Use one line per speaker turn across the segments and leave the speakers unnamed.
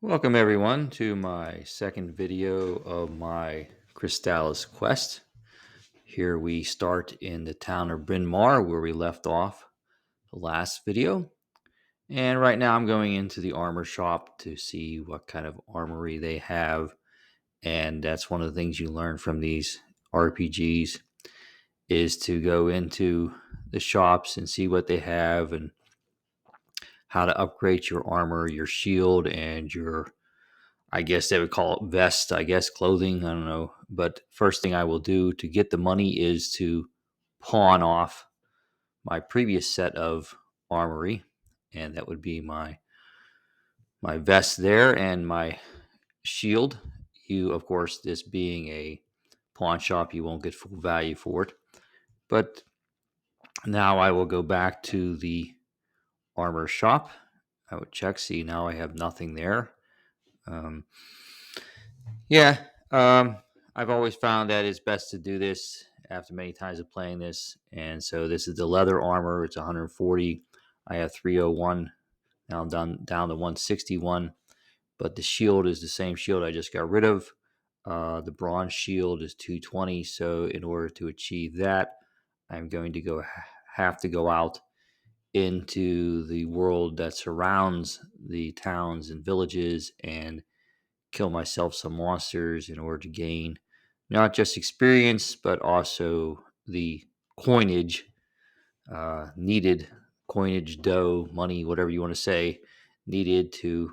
Welcome everyone to my second video of my Crystalis Quest. Here we start in the town of Bryn Mawr where we left off the last video. And right now I'm going into the armor shop to see what kind of armory they have. And that's one of the things you learn from these RPGs is to go into the shops and see what they have and how to upgrade your armor, your shield, and your I guess they would call it vest, I guess clothing, I don't know. But first thing I will do to get the money is to pawn off my previous set of armory, and that would be my vest there and my shield. You, of course, this being a pawn shop, you won't get full value for it. But now I will go back to the armor shop. I would check, see now I have nothing there. Um, Yeah, I've always found that it's best to do this after many times of playing this. And so this is the leather armor. It's 140. I have 301. Now I'm down to 161. But the shield is the same shield I just got rid of. The bronze shield is 220. So in order to achieve that, I'm going to have to go out into the world that surrounds the towns and villages and kill myself some monsters in order to gain not just experience, but also the coinage needed, coinage, dough, money, whatever you want to say, needed to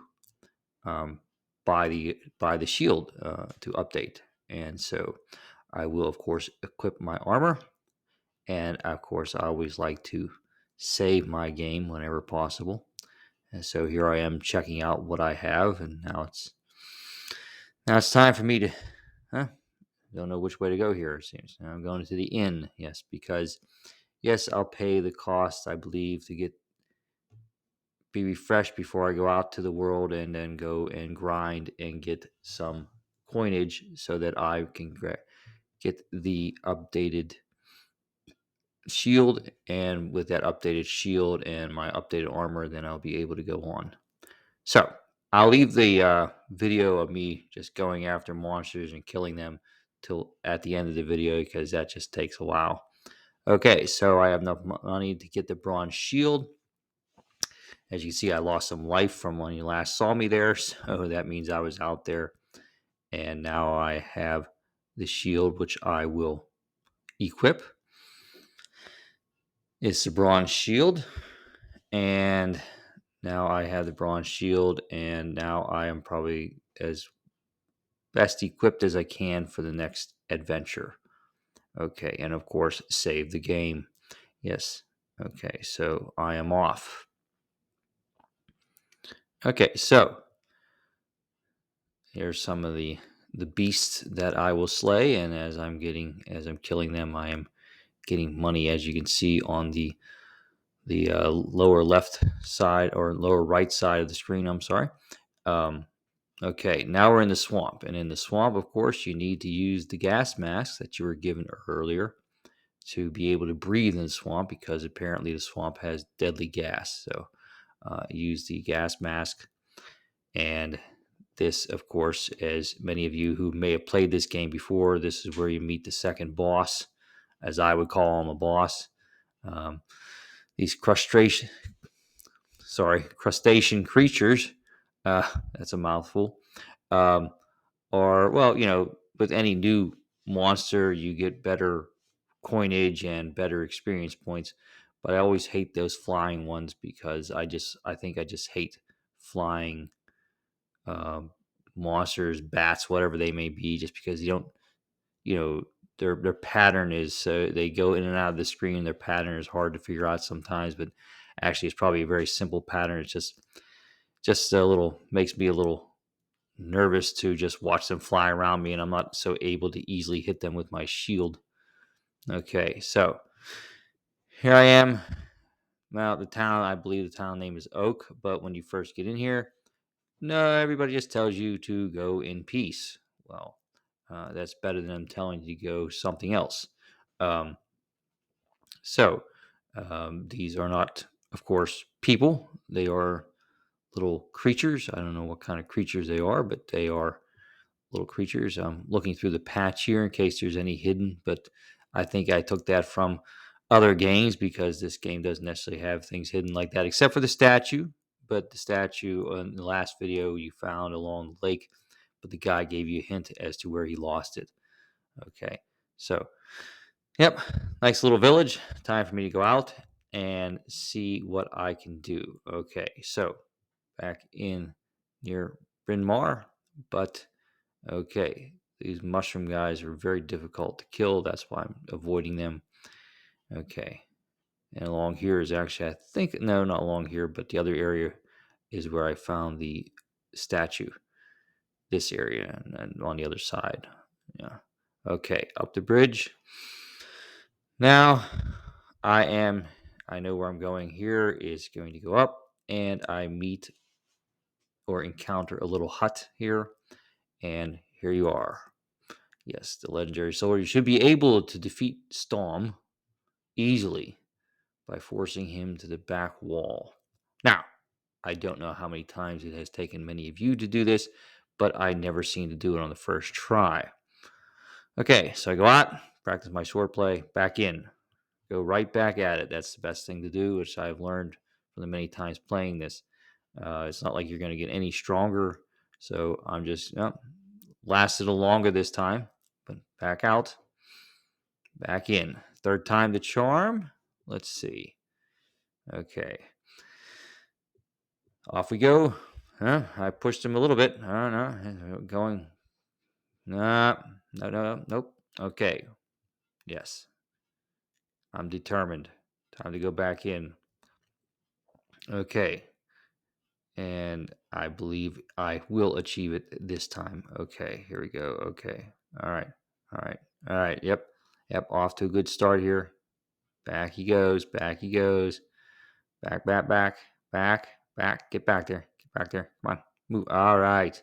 um, buy the shield to update. And so I will, of course, equip my armor. And of course, I always like to save my game whenever possible. And so here I am checking out what I have, and now it's time for me to, huh? Don't know which way to go here. It seems I'm going to the inn. Yes, because yes, I'll pay the cost. I believe to get be refreshed before I go out to the world and then go and grind and get some coinage so that I can get the updated shield. And with that updated shield and my updated armor, then I'll be able to go on. So I'll leave the video of me just going after monsters and killing them till at the end of the video because that just takes a while. Okay, so I have enough money to get the bronze shield. As you see, I lost some life from when you last saw me there, so that means I was out there. And now I have the shield, which I will equip. It's the bronze shield, and now I have the bronze shield, and now I am probably as best equipped as I can for the next adventure. Okay, and of course, save the game. Yes. Okay, so I am off. Okay, so here's some of the beasts that I will slay, and as I'm killing them, I am getting money, as you can see on the lower left side or lower right side of the screen. I'm sorry. Um, okay, now we're in the swamp, and in the swamp, of course, you need to use the gas mask that you were given earlier to be able to breathe in the swamp because apparently the swamp has deadly gas. So use the gas mask. And this, of course, as many of you who may have played this game before, this is where you meet the second boss, as I would call him a boss. Um, these crustacean creatures, that's a mouthful, um, or, well, with any new monster, you get better coinage and better experience points. But I always hate those flying ones because I think I just hate flying um, monsters, bats, whatever they may be, just because you don't, you know, their pattern is so they go in and out of the screen. Their pattern is hard to figure out sometimes, but actually, it's probably a very simple pattern. It's just a little makes me a little nervous to just watch them fly around me, and I'm not so able to easily hit them with my shield. Okay, so here I am. Now, I believe the town name is Oak, but when you first get in here, no, everybody just tells you to go in peace. Well, that's better than them telling you to go something else. Um, so, these are not, of course, people. They are little creatures. I don't know what kind of creatures they are, but they are little creatures. I'm looking through the patch here in case there's any hidden, but I think I took that from other games because this game doesn't necessarily have things hidden like that, except for the statue. But the statue in the last video you found along the lake, but the guy gave you a hint as to where he lost it. Okay, so yep, nice little village. Time for me to go out and see what I can do. Okay, so back in near Bryn Mawr, but okay, these mushroom guys are very difficult to kill. That's why I'm avoiding them. Okay, and along here is actually, I think, no, not along here, but the other area is where I found the statue. This area and on the other side. Yeah. Okay, up the bridge. Now I know where I'm going. Here is going to go up, and I meet or encounter a little hut here. And here you are. Yes, the legendary soldier. You should be able to defeat Storm easily by forcing him to the back wall. Now, I don't know how many times it has taken many of you to do this, but I never seem to do it on the first try. Okay, so I go out, practice my swordplay, back in, go right back at it. That's the best thing to do, which I've learned from the many times playing this. It's not like you're going to get any stronger, so I'm just lasted a little longer this time, but back out, back in. Third time the charm. Let's see. Okay, off we go. I pushed him a little bit. I don't know, going. No, nope. Okay, yes. I'm determined. Time to go back in. Okay. And I believe I will achieve it this time. Okay, here we go. Okay. All right. All right. All right. Yep. Yep. Off to a good start here. Back he goes. Back he goes. Back, back, back, back, back. Get back there. Get back there. Come on. Move. All right.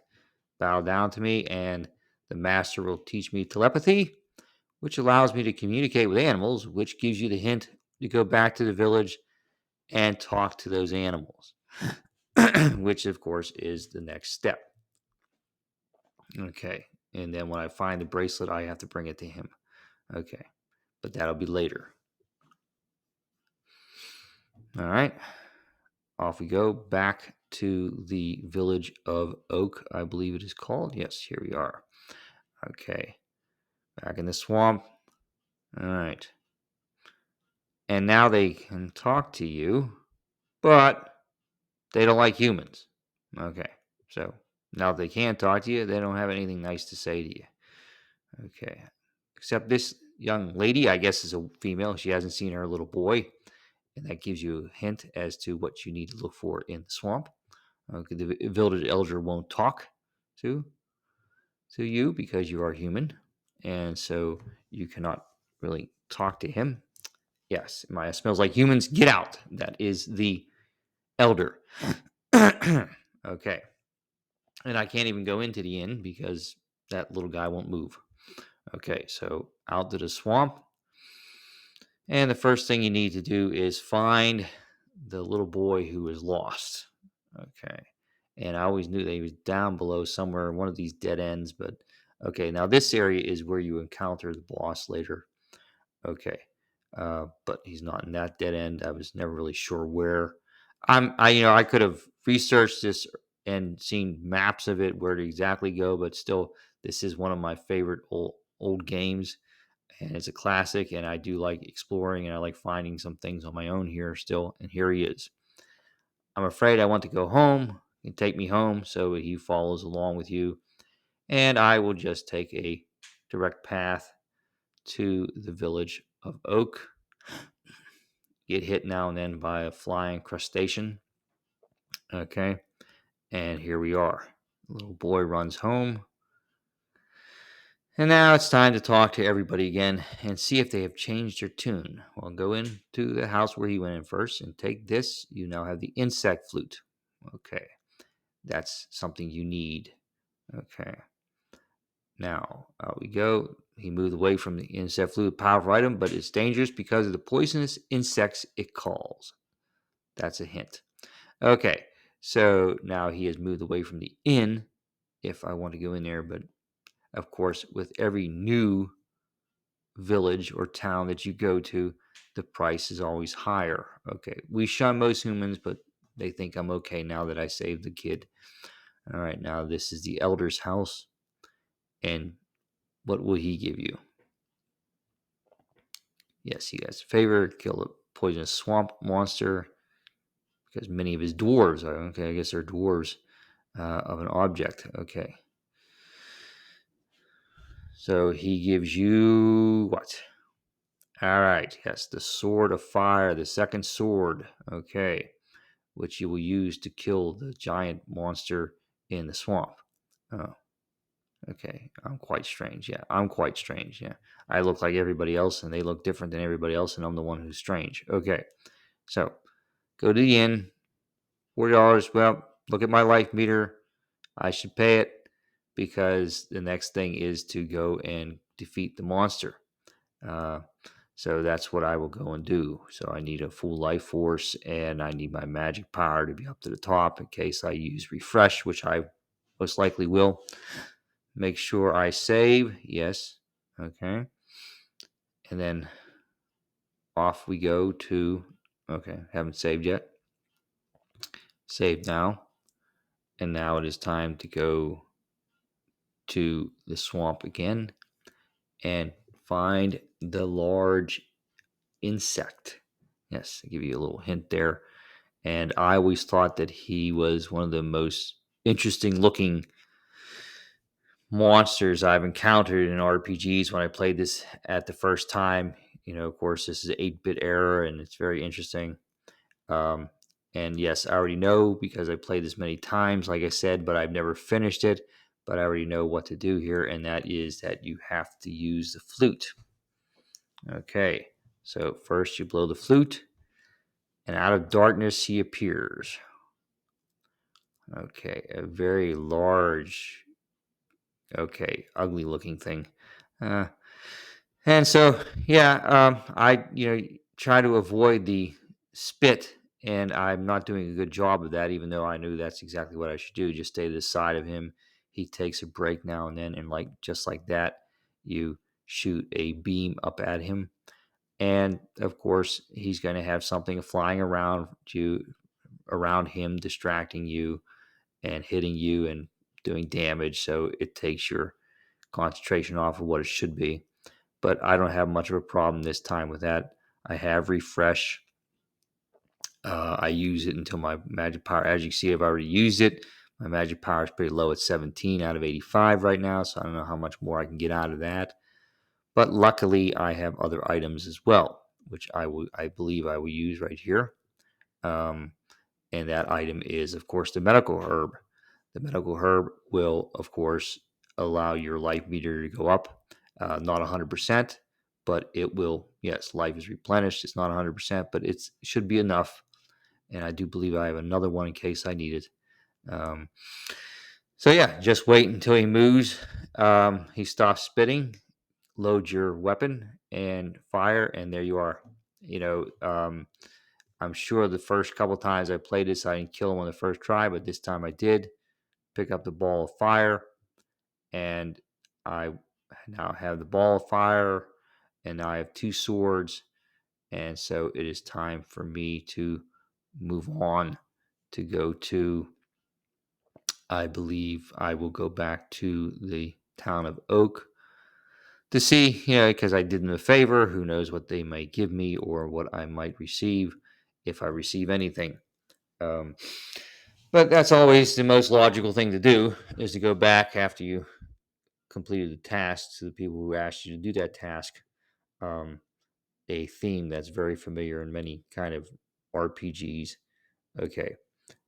Bow down to me, and the master will teach me telepathy, which allows me to communicate with animals, which gives you the hint to go back to the village and talk to those animals, which of course is the next step. Okay. And then when I find the bracelet, I have to bring it to him. Okay. But that'll be later. All right. Off we go back to the village of Oak, I believe it is called. Yes, here we are. Okay. Back in the swamp. All right. And now they can talk to you, but they don't like humans. Okay. So now that they can talk to you, they don't have anything nice to say to you. Okay. Except this young lady, I guess, is a female. She hasn't seen her little boy. And that gives you a hint as to what you need to look for in the swamp. Okay, the village elder won't talk to you because you are human. And so you cannot really talk to him. Yes, Maya smells like humans. Get out. That is the elder. Okay. And I can't even go into the inn because that little guy won't move. Okay, so out to the swamp. And the first thing you need to do is find the little boy who is lost. Okay. And I always knew that he was down below somewhere in one of these dead ends. But okay, now this area is where you encounter the boss later. Okay. But he's not in that dead end. I was never really sure where. I could have researched this and seen maps of it where to exactly go, but still, this is one of my favorite old games, and it's a classic. And I do like exploring, and I like finding some things on my own here still. And here he is. I'm afraid I want to go home. You can take me home, so he follows along with you, and I will just take a direct path to the village of Oak. Get hit now and then by a flying crustacean. Okay, and here we are. The little boy runs home. And now it's time to talk to everybody again and see if they have changed their tune. Well, go into the house where he went in first and take this. You now have the insect flute. Okay, that's something you need. Okay. Now, out we go. He moved away from the insect flute, powerful item, but it's dangerous because of the poisonous insects it calls. That's a hint. Okay, So now he has moved away from the inn if I want to go in there. But of course, with every new village or town that you go to, the price is always higher. Okay, we shun most humans, but they think I'm okay now that I saved the kid. All right, now this is the elder's house, and what will he give you? Yes, he has a favor: kill a poisonous swamp monster, because many of his dwarves are okay. I guess they're dwarves of an object. Okay, so he gives you what? All right, yes, the sword of fire, the second sword. Okay, which you will use to kill the giant monster in the swamp. Oh, okay. I'm quite strange. Yeah, I'm quite strange. Yeah, I look like everybody else, and they look different than everybody else, and I'm the one who's strange. Okay, so go to the inn. $40. Well, look at my life meter. I should pay it because the next thing is to go and defeat the monster. Uh, so that's what I will go and do. So I need a full life force and I need my magic power to be up to the top in case I use refresh, which I most likely will. Make sure I save. Yes. Okay. And then off we go to, okay, haven't saved yet. Save now. And now it is time to go to the swamp again and find the large insect. Yes, I'll give you a little hint there. And I always thought that he was one of the most interesting looking monsters I've encountered in RPGs when I played this at the first time. Of course, this is 8-bit era and it's very interesting. Um, and yes, I already know because I played this many times, like I said, but I've never finished it. But I already know what to do here, and that is that you have to use the flute. Okay, so first you blow the flute, and out of darkness he appears. Okay, a very large, okay, ugly looking thing. Uh, and so, yeah, I try to avoid the spit, and I'm not doing a good job of that, even though I knew that's exactly what I should do. Just stay to the side of him. He takes a break now and then, and just like that, you shoot a beam up at him, and of course, he's going to have something flying around him, distracting you and hitting you and doing damage. So it takes your concentration off of what it should be. But I don't have much of a problem this time with that. I have refresh. I use it until my magic power. As you can see, I've already used it. My magic power is pretty low at 17 out of 85 right now, so I don't know how much more I can get out of that. But luckily, I have other items as well, which I believe I will use right here. Um, and that item is, of course, the medical herb. The medical herb will, of course, allow your life meter to go up. Not 100%, but it will. Yes, life is replenished. It's not 100%, but it should be enough. And I do believe I have another one in case I need it. Um, so yeah, just wait until he moves. He stops spitting. Load your weapon and fire, and there you are. You know, I'm sure the first couple times I played this, I didn't kill him on the first try, but this time I did pick up the ball of fire, and I now have the ball of fire, and now I have two swords, and so it is time for me to move on to go to. I believe I will go back to the town of Oak to see, because I did them a favor. Who knows what they might give me or what I might receive if I receive anything. Um, but that's always the most logical thing to do is to go back after you completed the task to the people who asked you to do that task. Um, a theme that's very familiar in many kind of RPGs. Okay,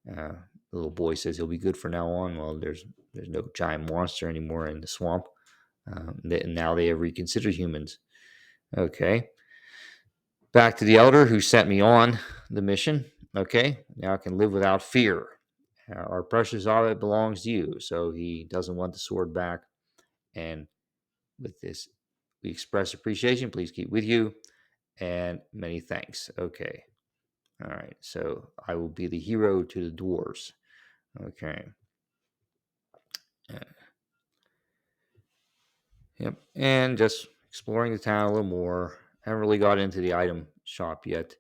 the little boy says he'll be good for now on. Well, there's no giant monster anymore in the swamp. Now they have reconsidered humans. Okay, back to the elder who sent me on the mission. Okay, now I can live without fear. Our precious Ovid belongs to you, so he doesn't want the sword back. And with this, we express appreciation. Please keep with you, and many thanks. Okay, all right. So I will be the hero to the dwarves. Okay. Uh, Yep. And just exploring the town a little more. Haven't really got into the item shop yet.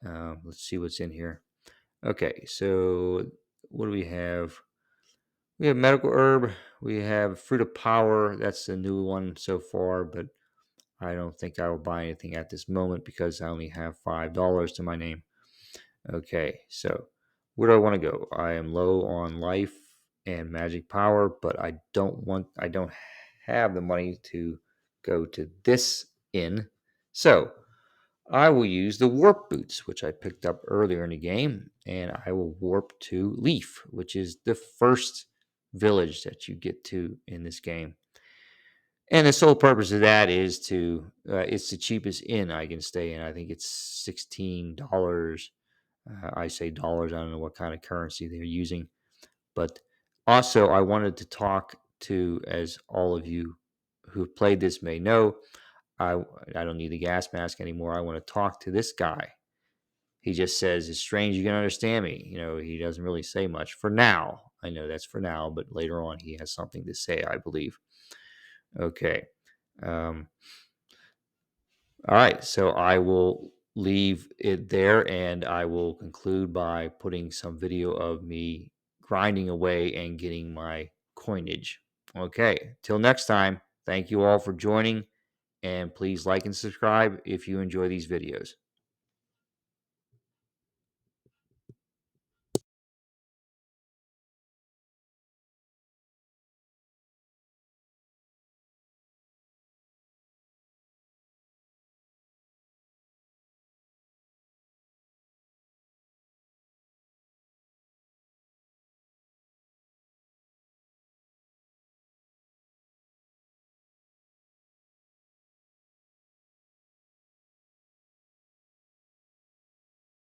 Let's see what's in here. Okay, so what do we have? We have medical herb. We have fruit of power. That's the new one so far, but I don't think I will buy anything at this moment because I only have $5 to my name. Okay, so where do I want to go? I am low on life and magic power, but I don't have the money to go to this inn. So I will use the warp boots, which I picked up earlier in the game, and I will warp to Leaf, which is the first village that you get to in this game. And the sole purpose of that is it's the cheapest inn I can stay in. I think it's $16. I say dollars. I don't know what kind of currency they're using. But also, I wanted to talk to, as all of you who've played this may know, I, I don't need the gas mask anymore. I want to talk to this guy. He just says, "It's strange you can understand me." He doesn't really say much for now. I know that's for now, but later on, he has something to say, I believe. Okay. Um, All right, so I will leave it there and I will conclude by putting some video of me grinding away and getting my coinage. Okay, till next time, thank you all for joining and please like and subscribe if you enjoy these videos.